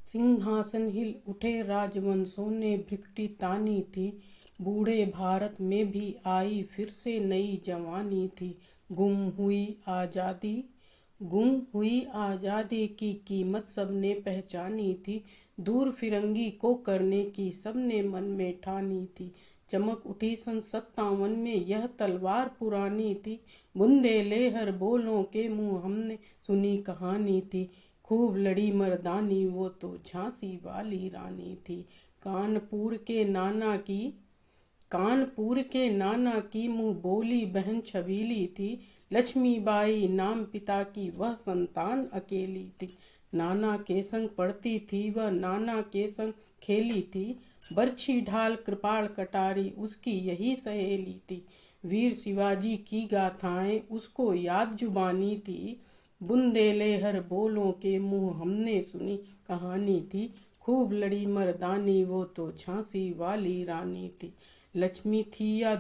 सिंहासन हिल उठे राजवंशों ने भ्रिकुटी तानी थी। बूढ़े भारत में भी आई फिर से नई जवानी थी। गुम हुई आज़ादी गुम हुई आज़ादी की कीमत सबने पहचानी थी। दूर फिरंगी को करने की सबने मन में ठानी थी। चमक उठी सन 57 में यह तलवार पुरानी थी। बुंदेले हर बोलों के मुँह हमने सुनी कहानी थी। खूब लड़ी मर्दानी वो तो झांसी वाली रानी थी। कानपुर के नाना की मुँह बोली बहन छबीली थी। लक्ष्मीबाई नाम पिता की वह संतान अकेली थी। नाना के संग पढ़ती थी वह, नाना के संग खेली थी। बरछी ढाल कृपाण कटारी उसकी यही सहेली थी। वीर शिवाजी की गाथाएं उसको याद जुबानी थी। बुंदेले हर बोलों के मुँह हमने सुनी कहानी थी। खूब लड़ी मर्दानी वो तो झांसी वाली रानी थी। लक्ष्मी थी या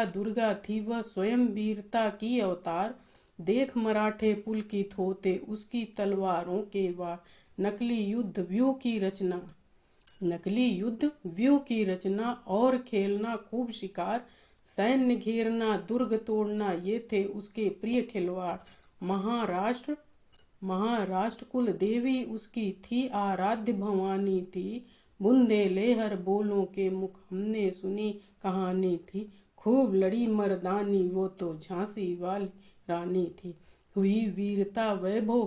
दुर्गा थी वह स्वयं वीरता की अवतार। देख मराठे पुलकित होते उसकी तलवारों के वार। नकली युद्ध व्यूह की रचना और खेलना खूब शिकार। सैन्य घेरना दुर्ग तोड़ना ये थे उसके प्रिय खिलवाड़। महाराष्ट्र कुल देवी उसकी थी आराध्य भवानी थी। बुंदेले हर बोलों के मुख हमने सुनी कहानी थी। खूब लड़ी मर्दानी वो तो झांसी वाली रानी थी। हुई वीरता वैभव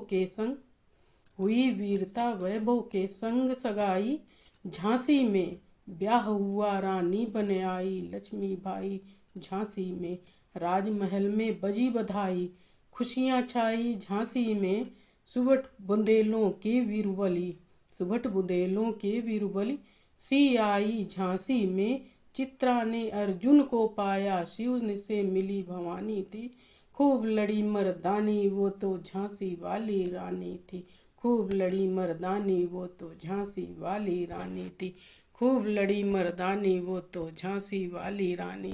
के संग सगाई। झांसी में ब्याह हुआ रानी बन आई। लक्ष्मीबाई झांसी में राजमहल में बजी बधाई। खुशियाँ छाई झांसी में सुबह बुंदेलों के वीरबली सी आई झांसी में। चित्रा ने अर्जुन को पाया शिव से मिली भवानी थी। खूब लड़ी मर्दानी वो तो झांसी वाली रानी थी। खूब लड़ी मर्दानी वो तो झांसी वाली रानी थी। खूब लड़ी मर्दानी वो तो झांसी वाली रानी